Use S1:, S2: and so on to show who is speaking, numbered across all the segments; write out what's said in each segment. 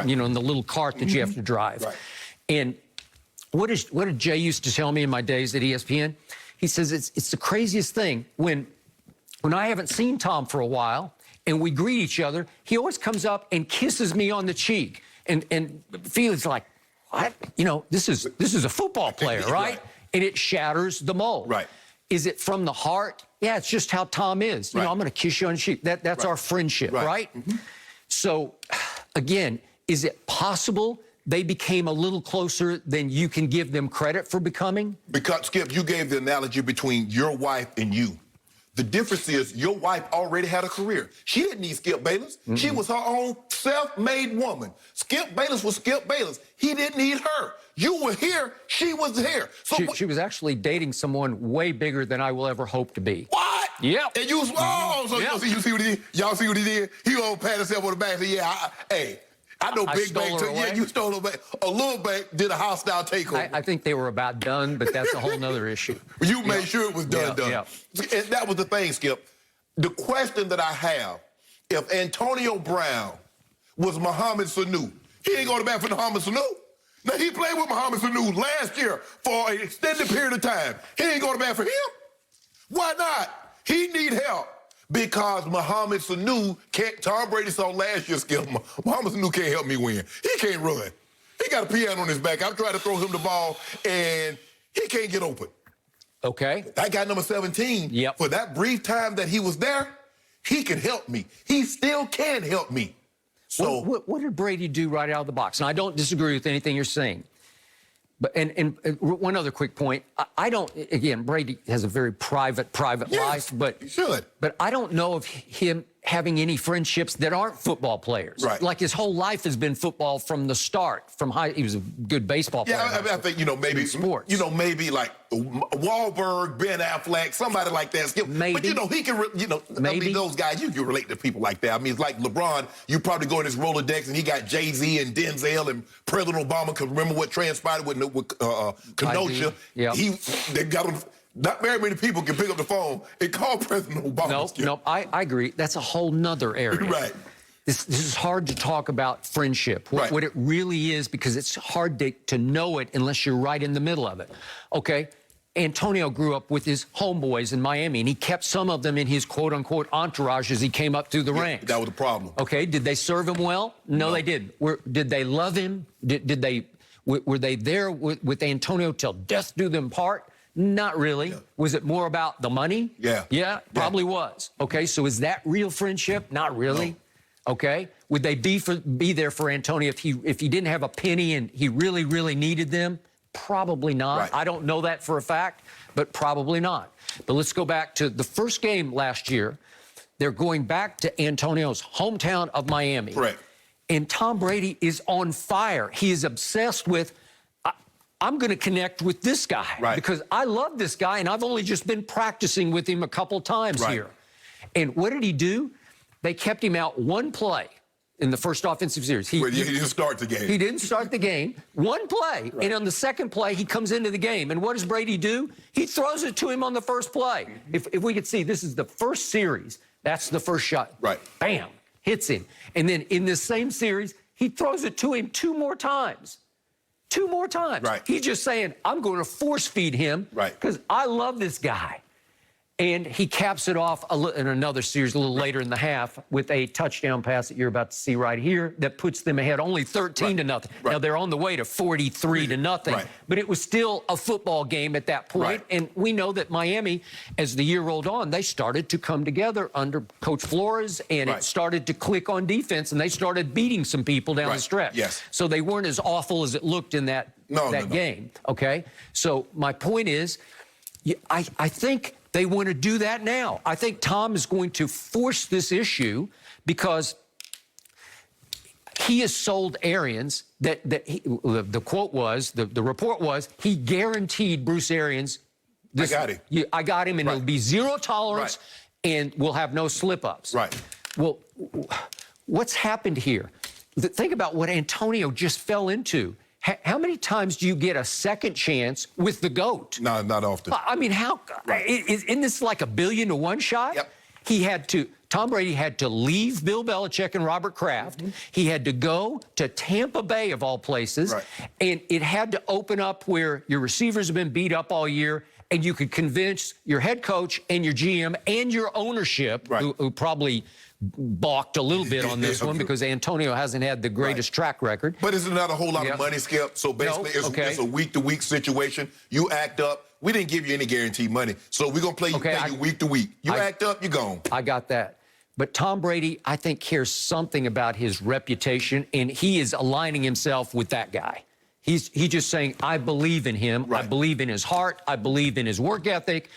S1: you know, in the little cart that you have to drive.
S2: Right.
S1: And what did Jay used to tell me in my days at ESPN? He says it's the craziest thing when I haven't seen Tom for a while and we greet each other, he always comes up and kisses me on the cheek and feels like, what? You know, this is a football player, right?
S2: Right.
S1: And it shatters the mold.
S2: Right.
S1: Is it from the heart? Yeah, it's just how Tom is. You know, I'm going to kiss you on the cheek. That's our friendship, right? So, again, is it possible they became a little closer than you can give them credit for becoming?
S2: Because, Skip, you gave the analogy between your wife and you. The difference is your wife already had a career. She didn't need Skip Bayless. She was her own self-made woman. Skip Bayless was Skip Bayless. He didn't need her. You were here. She was here. So
S1: She was actually dating someone way bigger than I will ever hope to be.
S2: What?
S1: Yep.
S2: And you was, you see what he did? Y'all see what he did? He gonna pat himself on the back and say, yeah, hey, I know Big Bang took, yeah, you stole her back. A little Bang did a hostile takeover.
S1: I think they were about done, but that's a whole nother issue.
S2: You made sure it was done. And that was the thing, Skip. The question that I have, if Antonio Brown was Mohamed Sanu, he ain't going to bat for Mohamed Sanu. Now, he played with Mohamed Sanu last year for an extended period of time. He ain't going to bat for him. Why not? He need help. Because Mohamed Sanu can't, Tom Brady saw last year's skill. Mohamed Sanu can't help me win. He can't run. He got a piano on his back. I'm trying to throw him the ball, and he can't get open.
S1: Okay.
S2: That guy number 17,
S1: for
S2: that brief time that he was there, he can help me. He still can help me. So
S1: what did Brady do right out of the box? And I don't disagree with anything you're saying. But and one other quick point. I don't, again, Brady has a very private life, but
S2: he should.
S1: But I don't know of him having any friendships that aren't football players.
S2: Right.
S1: Like his whole life has been football from the start. He was a good baseball player.
S2: Yeah, I think, you know, maybe
S1: sports.
S2: You know, maybe like Wahlberg, Ben Affleck, somebody like that.
S1: Maybe.
S2: But, you know, he can, you know,
S1: Maybe.
S2: I mean, those guys, you can relate to people like that. I mean, it's like LeBron, you probably go in his Rolodex and he got Jay-Z and Denzel and President Obama, because remember what transpired with Kenosha.
S1: Yeah.
S2: They got him. Not very many people can pick up the phone and call President Obama.
S1: No, I agree. That's a whole nother area.
S2: Right.
S1: This is hard to talk about friendship, what it really is, because it's hard to know it unless you're right in the middle of it. Okay, Antonio grew up with his homeboys in Miami, and he kept some of them in his quote-unquote entourage as he came up through the ranks.
S2: That was the problem.
S1: Okay, did they serve him well? No, they didn't. Did they love him? Were they there with Antonio till death do them part? Not really. Was it more about the money? Yeah, probably was. Okay, so is that real friendship? Not really. No. Okay, would they be there for Antonio if he didn't have a penny and he really, really needed them? Probably not.
S2: Right.
S1: I don't know that for a fact, but probably not. But let's go back to the first game last year. They're going back to Antonio's hometown of Miami.
S2: Correct.
S1: And Tom Brady is on fire. He is obsessed with, I'm going to connect with this guy because I love this guy, and I've only just been practicing with him a couple times here. And what did he do? They kept him out one play in the first offensive series.
S2: He didn't start the game.
S1: He didn't start the game. One play. And on the second play, he comes into the game. And what does Brady do? He throws it to him on the first play. If we could see, this is the first series. That's the first shot. Bam. Hits him. And then in this same series, he throws it to him two more times. Two more times. He's just saying, I'm going to force feed him because I love this guy. And he caps it off in another series a little later in the half with a touchdown pass that you're about to see right here that puts them ahead only 13-0. Now, they're on the way to 43-0, but it was still a football game at that point. And we know that Miami, as the year rolled on, they started to come together under Coach Flores, and it started to click on defense, and they started beating some people down the stretch. So they weren't as awful as it looked in that game, okay? So my point is, I think they want to do that now. I think Tom is going to force this issue because he has sold Arians the quote was, the report was, he guaranteed Bruce Arians,
S2: I got him.
S1: I got him, and it'll be zero tolerance, and we'll have no slip-ups. Well, what's happened here? Think about what Antonio just fell into. How many times do you get a second chance with the GOAT?
S2: No, not often.
S1: I mean, isn't this like a 1 billion to 1 shot? He had to Tom Brady had to leave Bill Belichick and Robert Kraft. He had to go to Tampa Bay, of all places. And it had to open up where your receivers have been beat up all year, and you could convince your head coach and your GM and your ownership, who probably balked a little bit on this one because Antonio hasn't had the greatest track record.
S2: But isn't that a whole lot of money, Skip? So basically, it's a week-to-week situation. You act up. We didn't give you any guaranteed money, so we're going to pay you week to week. You act up, you're gone.
S1: I got that. But Tom Brady, I think, cares something about his reputation, and he is aligning himself with that guy. He's just saying, I believe in him. I believe in his heart. I believe in his work ethic.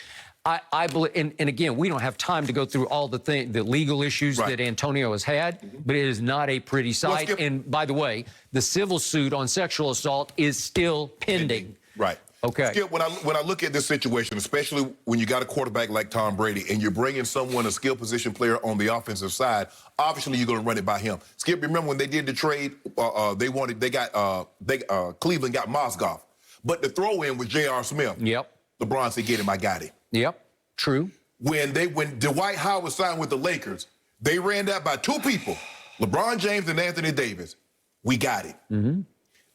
S1: I believe, and again, we don't have time to go through all the legal issues that Antonio has had, but it is not a pretty sight.
S2: Well,
S1: and by the way, the civil suit on sexual assault is still pending.
S2: Right.
S1: Okay.
S2: Skip, when I look at this situation, especially when you got a quarterback like Tom Brady and you're bringing someone, a skill position player on the offensive side, obviously you're going to run it by him. Skip, remember when they did the trade, Cleveland got Mozgov, but the throw-in was J.R. Smith.
S1: Yep.
S2: LeBron said, get him, I got him.
S1: Yep. True.
S2: When Dwight Howard signed with the Lakers, they ran that by two people, LeBron James and Anthony Davis. We got it.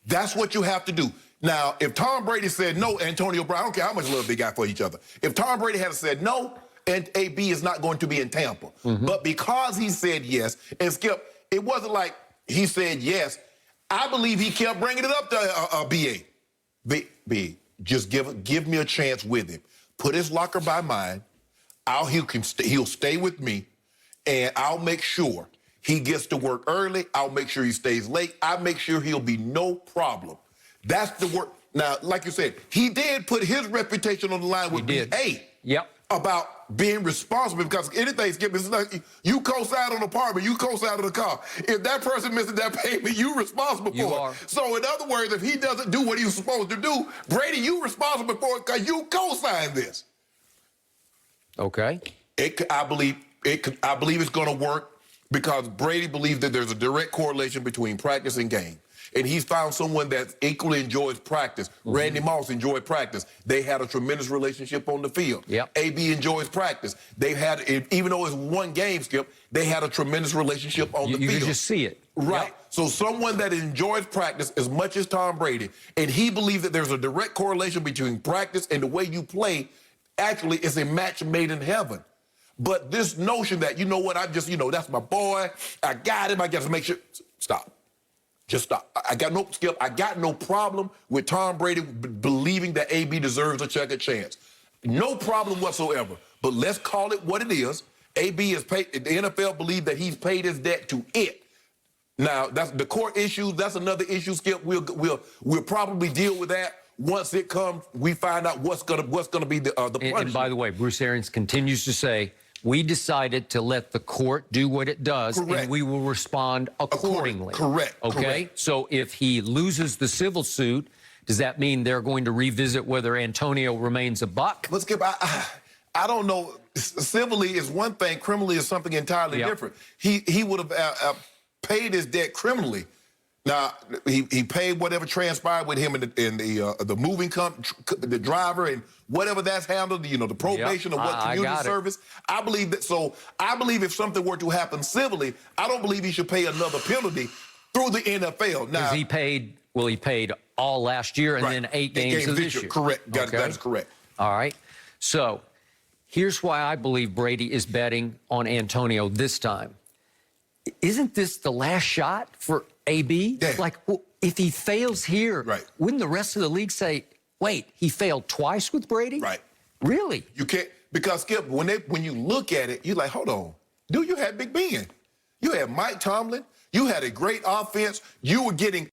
S2: That's what you have to do. Now, if Tom Brady said no, Antonio Brown, I don't care how much love they got for each other. If Tom Brady had said no, and AB is not going to be in Tampa. But because he said yes, and Skip, it wasn't like he said yes. I believe he kept bringing it up to BA. B, just give me a chance with him. Put his locker by mine. He'll stay with me, and I'll make sure he gets to work early. I'll make sure he stays late. I'll make sure he'll be no problem. That's the work. Now, like you said, he did put his reputation on the line with BA about being responsible, because anything, Skip, it's like you co-sign on an apartment, you co-sign on a car. If that person misses that payment, you're responsible for it. So in other words, if he doesn't do what he was supposed to do, Brady, you responsible for it because you co-signed this.
S1: Okay.
S2: I believe it's going to work because Brady believes that there's a direct correlation between practice and game. And he's found someone that equally enjoys practice. Randy Moss enjoyed practice. They had a tremendous relationship on the field. AB enjoys practice. They've had, even though it's one game, Skip, they had a tremendous relationship on the field.
S1: You can just see it.
S2: Right. So someone that enjoys practice as much as Tom Brady, and he believes that there's a direct correlation between practice and the way you play, actually it's a match made in heaven. But this notion that, you know what, I just, that's my boy, I got him, I got to make sure, stop. Just stop. I got no problem with Tom Brady believing that AB deserves a second chance. No problem whatsoever. But let's call it what it is. AB is paid. The NFL believes that he's paid his debt to it. Now, that's the court issue. That's another issue, Skip. We'll probably deal with that once it comes. We find out what's gonna be the punishment.
S1: And by the way, Bruce Arians continues to say, we decided to let the court do what it does, and we will respond accordingly.
S2: Correct.
S1: Okay? So if he loses the civil suit, does that mean they're going to revisit whether Antonio remains a Buck?
S2: Let's get. I don't know. Civilly is one thing. Criminally is something entirely different. He would have paid his debt criminally. Now he paid whatever transpired with him in the moving the driver, and whatever that's handled, the probation or what community service. I believe that. So I believe if something were to happen civilly, I don't believe he should pay another penalty through the NFL. Now
S1: he paid. Well, he paid all last year and then 8 games this year.
S2: Correct. That is correct.
S1: All right. So here's why I believe Brady is betting on Antonio this time. Isn't this the last shot for AB? Like, well, if he fails here, wouldn't the rest of the league say, wait, he failed twice with Brady?
S2: Right.
S1: Really?
S2: You can't, because Skip, when you look at it, you're like, hold on. Dude, you had Big Ben. You had Mike Tomlin. You had a great offense. You were getting